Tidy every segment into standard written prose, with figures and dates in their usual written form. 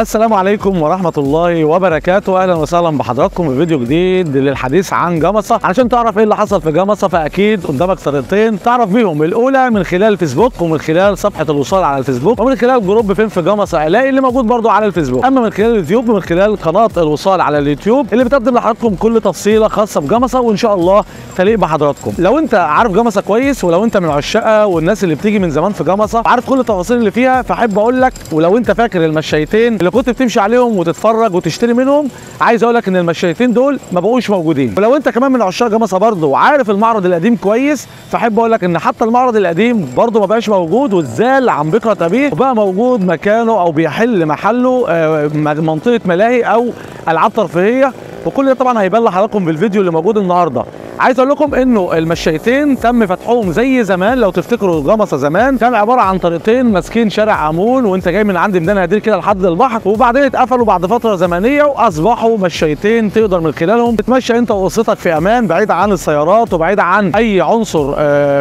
السلام عليكم ورحمة الله وبركاته. أهلا وسهلا بحضراتكم في فيديو جديد للحديث عن جمصة. علشان تعرف ايه اللي حصل في جمصة فأكيد قدامك طريقتين تعرف بيهم، الأولى من خلال الفيسبوك ومن خلال صفحة الوصال على الفيسبوك، ومن خلال جروب فين في جمصة علاء اللي موجود برضو على الفيسبوك. أما من خلال اليوتيوب من خلال قناة الوصال على اليوتيوب اللي بتقدم لحضراتكم كل تفصيلة خاصة بجمصة وإن شاء الله تليق بحضراتكم. لو أنت عارف جمصة كويس ولو أنت من عشاقها والناس اللي بتيجي من زمان في جمصة عارف كل التفاصيل اللي فيها، فأحب أقول لك ولو أنت فاكر المشايتين اللي كنت بتمشي عليهم وتتفرج وتشتري منهم، عايز اقول لك ان المشايتين دول ما بقوش موجودين. ولو انت كمان من عشاق جمصة برضه وعارف المعرض القديم كويس، فاحب اقول لك ان حتى المعرض القديم برضه ما بقاش موجود واتزال عن بكرة ابيه، وبقى موجود مكانه او بيحل محله منطقة ملاهي او العاب ترفيهية. وكل ده طبعا هيبان لحضراتكم في الفيديو اللي موجود النهارده. عايز اقول لكم انه المشايتين تم فتحهم زي زمان. لو تفتكروا جمصة زمان كان عباره عن طريقتين ماسكين شارع امون وانت جاي من عند ميدان هدير كده لحد البحر، وبعدين اتقفلوا بعد فتره زمنيه واصبحوا مشايتين تقدر من خلالهم تتمشى انت واسرتك في امان بعيد عن السيارات وبعيد عن اي عنصر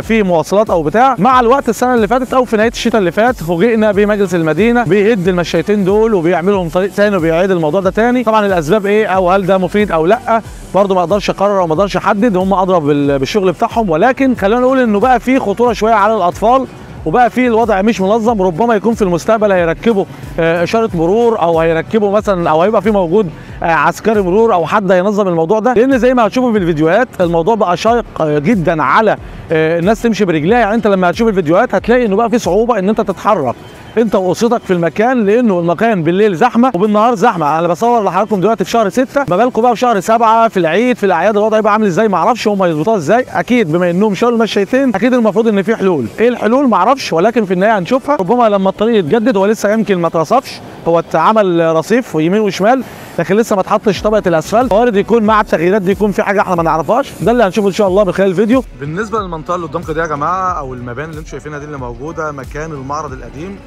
فيه مواصلات او بتاع. مع الوقت السنه اللي فاتت او في نهايه الشتاء اللي فات فوجئنا بمجلس المدينه بيهد المشايتين دول وبيعمل لهم طريق ثاني وبيعيد الموضوع ده ثاني. طبعا الاسباب ايه او هل ده مفيد او لا برضه ما اقدرش اقرر او ما اقدرش احدد، هم اضرب بالشغل بتاعهم، ولكن خلينا نقول انه بقى في خطوره شويه على الاطفال وبقى في الوضع مش منظم. ربما يكون في المستقبل هيركبوا اشاره مرور او هيركبوا مثلا او هيبقى في موجود عسكري مرور او حد هينظم الموضوع ده، لان زي ما هتشوفوا في الفيديوهات الموضوع بقى شاق جدا على الناس تمشي برجليها. يعني انت لما هتشوف الفيديوهات هتلاقي انه بقى في صعوبه ان انت تتحرك انت واسرتك في المكان، لانه المكان بالليل زحمه وبالنهار زحمه. انا بصور لحضراتكم دلوقتي في شهر 6، ما بالكم بقى في شهر 7 في العيد في الاعياد الوضع يبقى عامل ازاي؟ ما اعرفش هم يظبطوها ازاي. اكيد بما انهم شالوا المشايتين اكيد المفروض ان في حلول. ايه الحلول؟ ما اعرفش، ولكن في النهايه هنشوفها. ربما لما الطريق يتجدد، هو لسه يمكن ما اترصفش، هو اتعمل رصيف ويمين وشمال لكن لسه ما اتحطش طبقه الاسفلت، وارد يكون مع التغييرات دي يكون في حاجه احنا ما نعرفهاش. ده اللي هنشوفه ان شاء الله من خلال الفيديو. بالنسبه للمنطقه اللي قدامكم دي يا جماعه او المباني اللي انتم شايفينها دي اللي موجوده مكان المعرض القديم،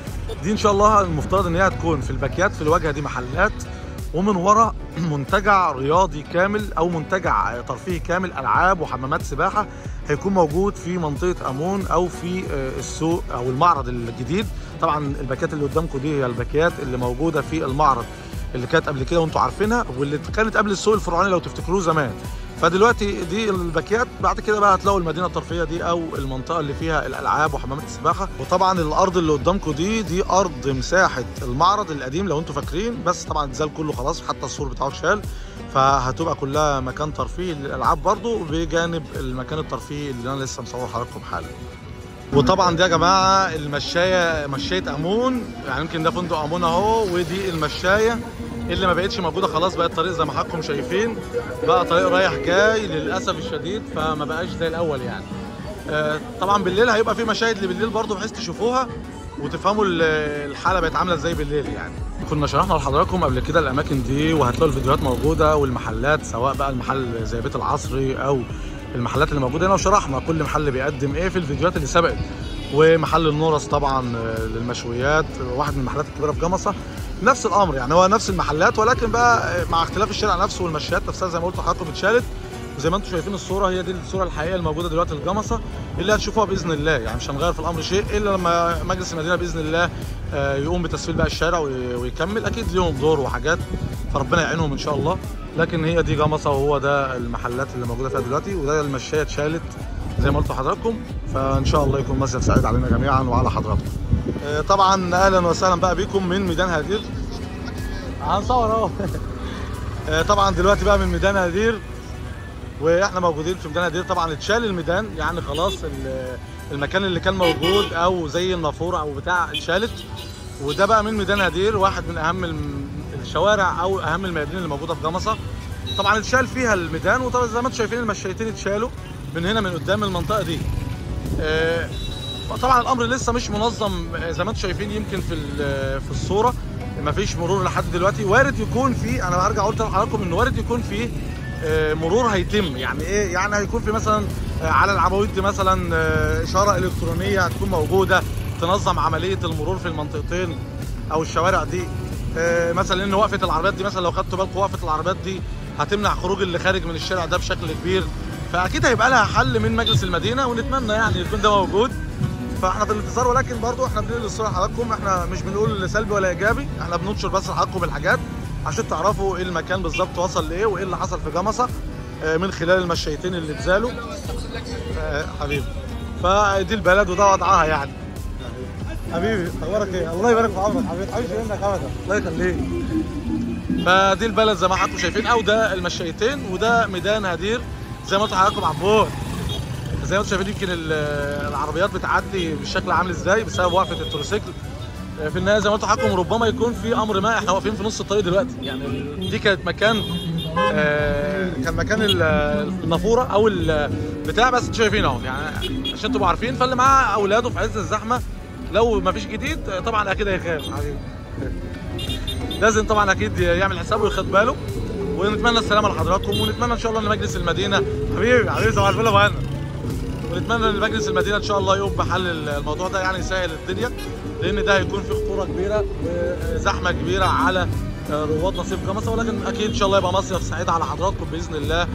دي ان شاء الله المفترض ان هي هتكون في الباكيات في الواجهه دي محلات، ومن ورا منتجع رياضي كامل او منتجع ترفيهي كامل، العاب وحمامات سباحه هيكون موجود في منطقه امون او في السوق او المعرض الجديد. طبعا الباكيات اللي قدامكم دي هي الباكيات اللي موجوده في المعرض اللي كانت قبل كده وانتم عارفينها، واللي كانت قبل السوق الفرعوني لو تفتكروه زمان. فدلوقتي دي الباكيات، بعد كده بقى هتلاقوا المدينه الترفيهيه دي او المنطقه اللي فيها الالعاب وحمامات السباحه. وطبعا الارض اللي قدامكم دي ارض مساحه المعرض القديم لو انتم فاكرين، بس طبعا اتزال كله خلاص حتى السور بتاعه اتشال، فهتبقى كلها مكان ترفيهي للالعاب برضو بجانب المكان الترفيهي اللي انا لسه مصور حضراتكم حالا. وطبعا دي يا جماعه المشايه، مشايه امون، يعني يمكن ده فندق امون اهو، ودي المشايه اللي ما بقتش موجوده خلاص، بقت طريق زي ما حضراتكم شايفين، بقى طريق رايح جاي للاسف الشديد، فما بقاش زي الاول يعني. طبعا بالليل هيبقى في مشاهد اللي بالليل برضو بحيث تشوفوها وتفهموا الحاله بقت عامله ازاي بالليل. يعني كنا شرحنا لحضراتكم قبل كده الاماكن دي وهتلاقوا الفيديوهات موجوده، والمحلات سواء بقى المحل زي بيت العصري او المحلات اللي موجوده هنا، وشرحنا كل محل بيقدم ايه في الفيديوهات اللي سبقت. ومحل النورس طبعا للمشويات، واحد من المحلات الكبيره في جمصه، نفس الامر يعني هو نفس المحلات، ولكن بقى مع اختلاف الشارع نفسه والمشايات نفسها زي ما قلت لحضراتكم اتشالت. وزي ما انتم شايفين الصوره هي دي الصوره الحقيقيه الموجوده دلوقتي لجمصه اللي هتشوفوها باذن الله. يعني مش هنغير في الامر شيء الا لما مجلس المدينه باذن الله يقوم بتسفيل بقى الشارع ويكمل، اكيد ليهم دور وحاجات فربنا يعينهم ان شاء الله. لكن هي دي جمصه وهو ده المحلات اللي موجوده فيها دلوقتي، وده المشايه اتشالت زي ما قلت لحضراتكم. فان شاء الله يكون مصيف سعيد علينا جميعا وعلى حضراتكم. طبعا اهلا وسهلا بقى بيكم من ميدان هدير، هنصور اهو. طبعا دلوقتي بقى من ميدان هدير واحنا موجودين في ميدان هدير. طبعا اتشال الميدان، يعني خلاص المكان اللي كان موجود او زي النافوره او بتاع اتشالت، وده بقى من ميدان هدير واحد من اهم الشوارع او اهم الميادين اللي موجوده في جمصه. طبعا اتشال فيها الميدان، وطبعا زي ما انتم شايفين المشايتين اتشالوا من هنا من قدام المنطقه دي. طبعا الامر لسه مش منظم زي ما انتم شايفين، يمكن في الصوره ما فيش مرور لحد دلوقتي. وارد يكون في، انا هرجع قلت لحضراتكم انه وارد يكون في مرور هيتم. يعني ايه؟ يعني هيكون في مثلا على العواميد دي مثلا اشاره الكترونيه هتكون موجوده تنظم عمليه المرور في المنطقتين او الشوارع دي. مثلا ان وقفه العربيات دي مثلا لو خدتوا بالكم وقفه العربيات دي هتمنع خروج اللي خارج من الشارع ده بشكل كبير، فاكيد هيبقى لها حل من مجلس المدينه، ونتمنى يعني يكون ده موجود. فاحنا في الانتظار، ولكن برضو احنا بننقل الصوره لحضراتكم، احنا مش بنقول سلبي ولا ايجابي، احنا بننشر بس لحضراتكم الحاجات عشان تعرفوا ايه المكان بالظبط وصل لايه وايه اللي حصل في جمصه من خلال المشايتين اللي اتزالوا. حبيبي، فدي البلد وده وضعها يعني. حبيبي اخبارك ايه؟ الله يبارك في عمرك حبيبي، عايش منك ابدا، الله يخليك. فدي البلد زي ما حضراتكم شايفين، او ده المشايتين وده ميدان هدير زي ما قلت لحضراتكم عبود. زي ما انتم شايفين يمكن العربيات بتعدي بالشكل عامل ازاي بسبب وقفه التروسيكل. في النهايه زي ما قلت لحضراتكم ربما يكون في امر ما، احنا واقفين في نص الطريق دلوقتي، يعني دي كانت مكان كان مكان النافوره او البتاع، بس انتم شايفين اهو يعني عشان تبقوا عارفين. فاللي معاه اولاده في عز الزحمه لو ما فيش جديد طبعا اكيد هيخاف، لازم طبعا اكيد يعمل حسابه وياخد باله. ونتمنى السلامه لحضراتكم، ونتمنى ان شاء الله ان مجلس المدينه حبيبي صباح الفل يا ابو هنا، ونتمنى ان مجلس المدينه ان شاء الله يقوم بحل الموضوع ده، يعني يسهل الدنيا، لان ده هيكون فيه خطوره كبيره وزحمه كبيره على رواد نصيب جمصه. ولكن اكيد ان شاء الله يبقى مصيف سعيد على حضراتكم باذن الله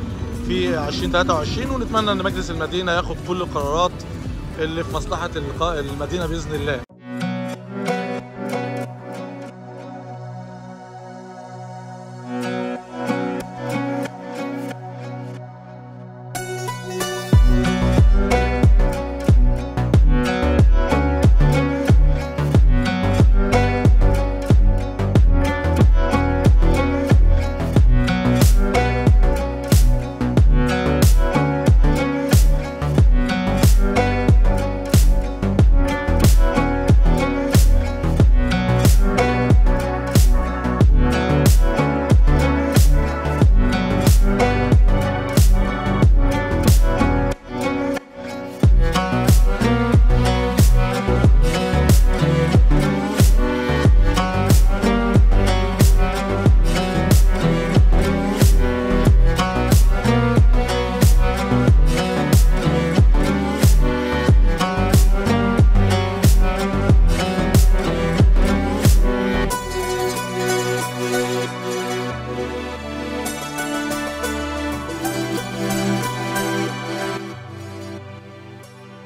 في 2023، ونتمنى ان مجلس المدينه ياخد كل القرارات اللي في مصلحه المدينه باذن الله.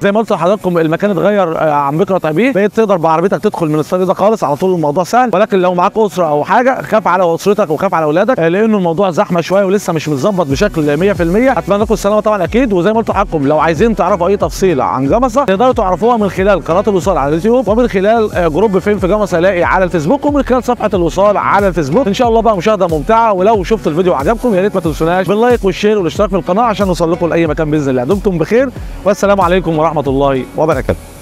زي ما قلت لحضراتكم المكان اتغير عن بكره طيبين، بقيت تقدر بعربيتك تدخل من الطريق ده خالص على طول، الموضوع سهل. ولكن لو معاك اسره او حاجه خاف على اسرتك وخاف على اولادك، لانه الموضوع زحمه شويه ولسه مش متظبط بشكل 100%. اتمنى لكم السلامه طبعا اكيد. وزي ما قلت لحضراتكم لو عايزين تعرفوا اي تفصيله عن جمصه تقدروا تعرفوها من خلال قناه الوصال على اليوتيوب، ومن خلال جروب فين في جمصه الاقي على الفيسبوك، ومن خلال صفحه الوصال على الفيسبوك. ان شاء الله بقى مشاهده ممتعه. ولو شفت الفيديو عجبكم يا ريت ما تنسوناش باللايك والشير والاشتراك في القناه عشان نوصل لكم لاي مكان باذن الله. دمتم بخير والسلام عليكم ورحمه الله وبركاته.